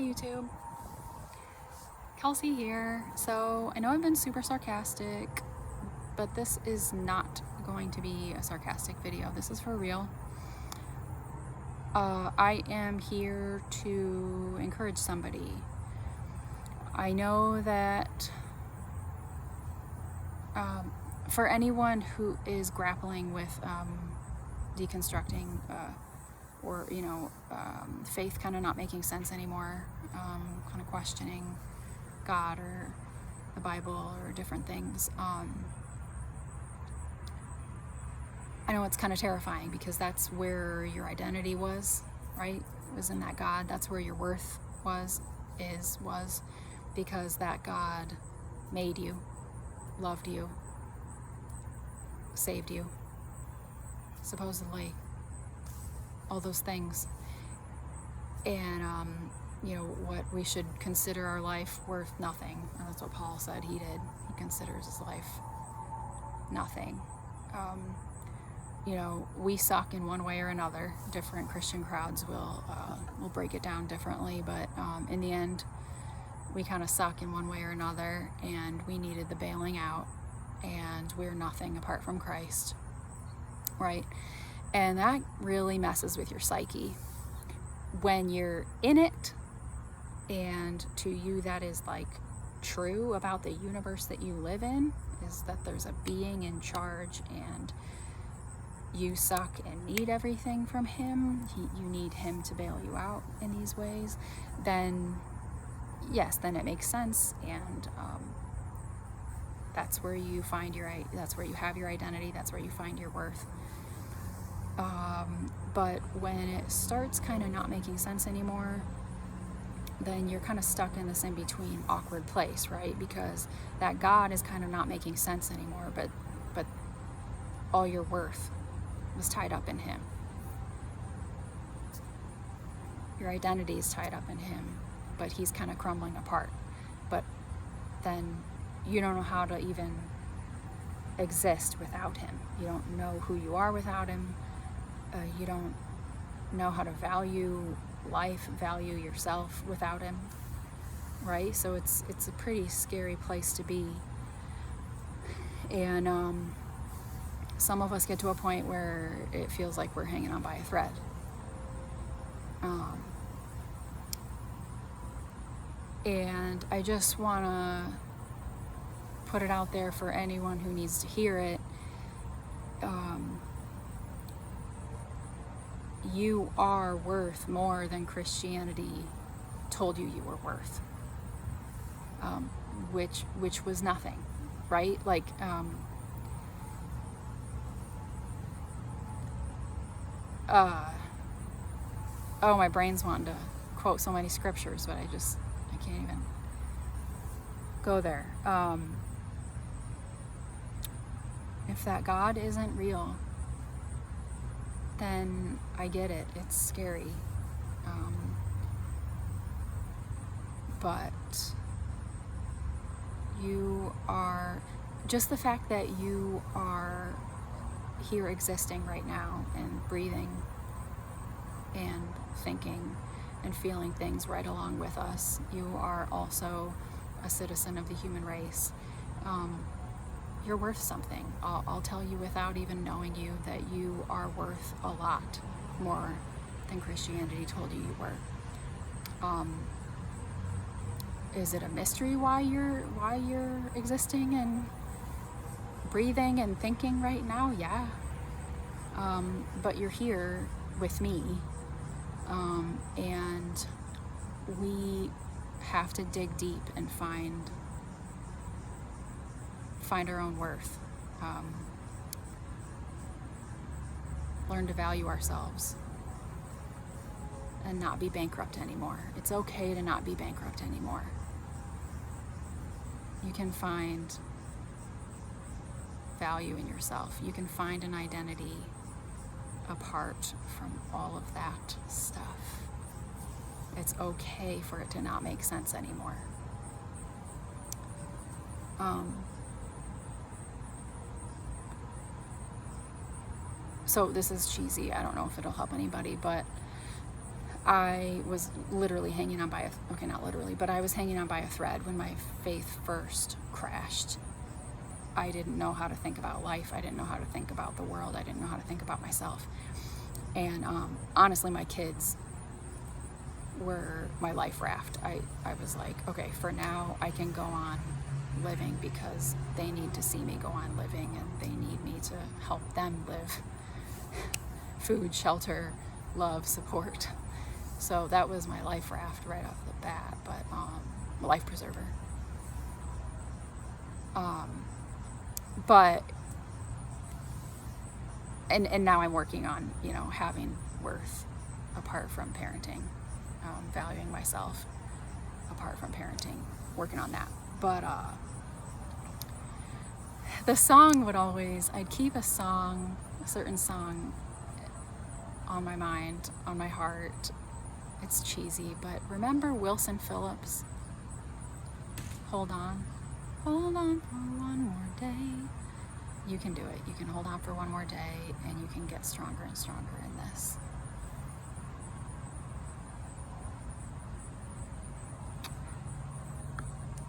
YouTube. Kelsey here. So I know I've been super sarcastic, but this is not going to be a sarcastic video. This is for real. I am here to encourage somebody. I know that for anyone who is grappling with deconstructing or faith kind of not making sense anymore, kind of questioning God or the Bible or different things, I know it's kind of terrifying because that's where your identity was, right? It was in that God. That's where your worth was because that God made you, loved you, saved you, supposedly, all those things. And what we should consider our life worth nothing. And that's what Paul said he did. He considers his life nothing. We suck in one way or another. Different Christian crowds will break it down differently, but in the end, we kind of suck in one way or another, and we needed the bailing out, and we're nothing apart from Christ, right? And that really messes with your psyche when you're in it, and to you that is like true about the universe that you live in, is that there's a being in charge and you suck and need everything from him. You need him to bail you out in these ways. Then yes, then it makes sense, and that's where you find that's where you have your identity. That's where you find your worth. But when it starts kind of not making sense anymore, then you're kind of stuck in this in-between awkward place, right? Because that God is kind of not making sense anymore, but all your worth was tied up in him. Your identity is tied up in him, but he's kind of crumbling apart. But then you don't know how to even exist without him. You don't know who you are without him. You don't know how to value life, value yourself without him, right? So it's a pretty scary place to be. And some of us get to a point where it feels like we're hanging on by a thread. And I just want to put it out there for anyone who needs to hear it. You are worth more than Christianity told you were worth, which was nothing, right? Like, my brain's wanting to quote so many scriptures, but I can't even go there. If that God isn't real, then I get it. It's scary. But you are, just the fact that you are here existing right now and breathing and thinking and feeling things right along with us, you are also a citizen of the human race. You're worth something. I'll tell you without even knowing you that you are worth a lot more than Christianity told you were. Is it a mystery why you're existing and breathing and thinking right now? Yeah. But you're here with me, and we have to dig deep and find our own worth. Learn to value ourselves and not be bankrupt anymore. It's okay to not be bankrupt anymore. You can find value in yourself. You can find an identity apart from all of that stuff. It's okay for it to not make sense anymore. So this is cheesy. I don't know if it'll help anybody, but I was literally hanging on by okay, not literally, but I was hanging on by a thread when my faith first crashed. I didn't know how to think about life. I didn't know how to think about the world. I didn't know how to think about myself. And honestly, my kids were my life raft. I was like, okay, for now I can go on living because they need to see me go on living, and they need me to help them live. Food, shelter, love, support. So that was my life raft right off the bat, but life preserver. But and now I'm working on, you know, having worth apart from parenting, valuing myself apart from parenting, working on that. But the song would always, I'd keep a certain song on my mind, on my heart. It's cheesy, but remember Wilson Phillips? Hold on for one more day. You can do it. You can hold on for one more day, and you can get stronger and stronger in this.